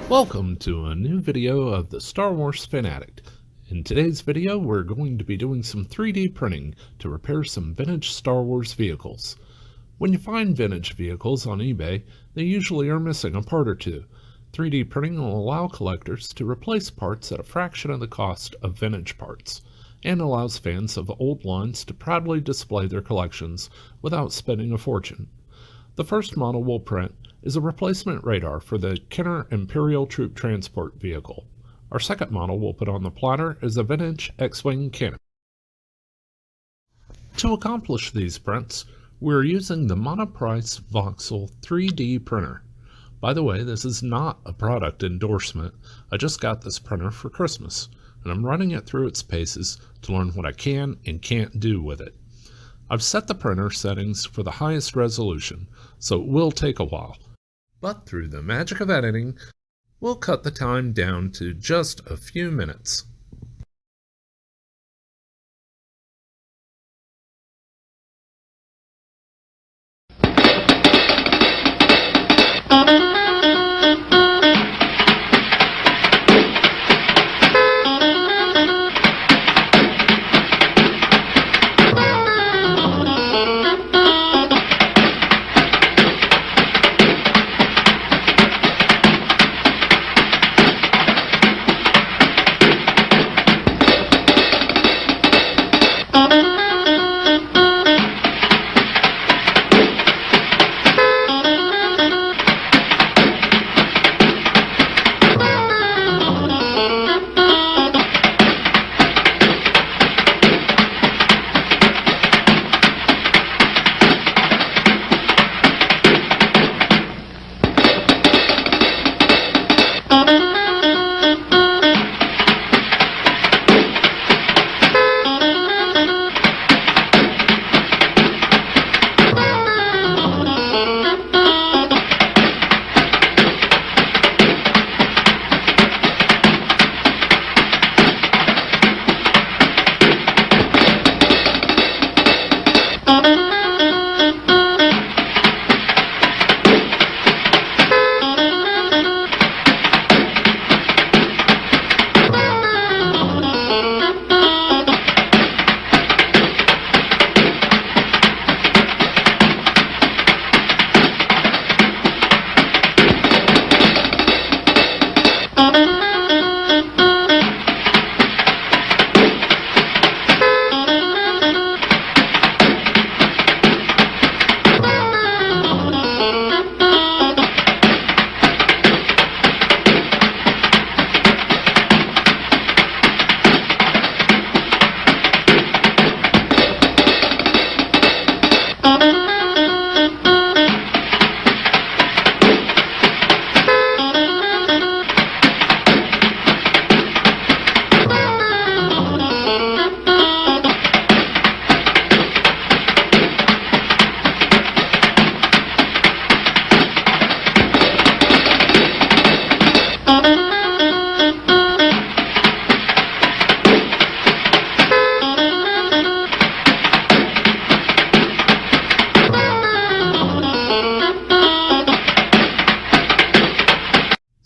Welcome to a new video of the Star Wars Fan-Addict. In today's video, we're going to be doing some 3D printing to repair some vintage Star Wars vehicles. When you find vintage vehicles on eBay, they usually are missing a part or two. 3D printing will allow collectors to replace parts at a fraction of the cost of vintage parts, and allows fans of old lines to proudly display their collections without spending a fortune. The first model we'll print is a replacement radar for the Kenner Imperial Troop Transport Vehicle. Our second model we'll put on the platter is a vintage X-Wing canopy. To accomplish these prints, we're using the Monoprice Voxel 3D printer. By the way, this is not a product endorsement. I just got this printer for Christmas, and I'm running it through its paces to learn what I can and can't do with it. I've set the printer settings for the highest resolution, so it will take a while. But through the magic of editing, we'll cut the time down to just a few minutes.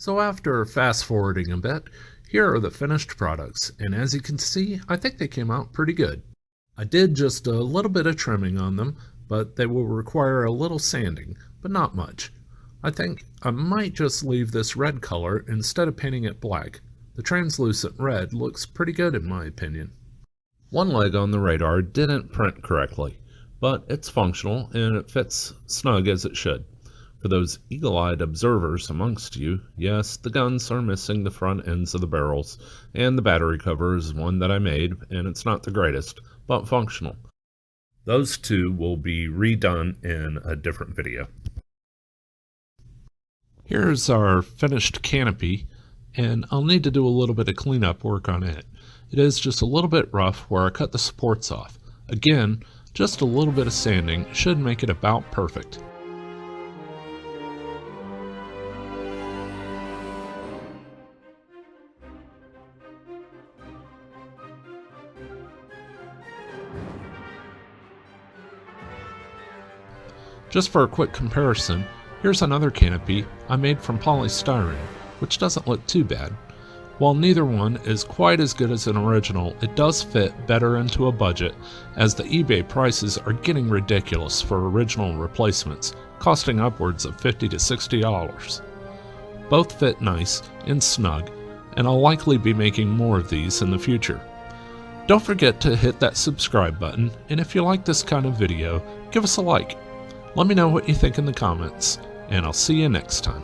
So after fast forwarding a bit, here are the finished products, and as you can see, I think they came out pretty good. I did just a little bit of trimming on them, but they will require a little sanding, but not much. I think I might just leave this red color instead of painting it black. The translucent red looks pretty good in my opinion. One leg on the radar didn't print correctly, but it's functional and it fits snug as it should. For those eagle-eyed observers amongst you, yes, the guns are missing the front ends of the barrels, and the battery cover is one that I made, and it's not the greatest, but functional. Those two will be redone in a different video. Here's our finished canopy, and I'll need to do a little bit of cleanup work on it. It is just a little bit rough where I cut the supports off. Again, just a little bit of sanding should make it about perfect. Just for a quick comparison, here's another canopy I made from polystyrene, which doesn't look too bad. While neither one is quite as good as an original, it does fit better into a budget, as the eBay prices are getting ridiculous for original replacements, costing upwards of $50 to $60. Both fit nice and snug, and I'll likely be making more of these in the future. Don't forget to hit that subscribe button, and if you like this kind of video, give us a like. Let me know what you think in the comments, and I'll see you next time.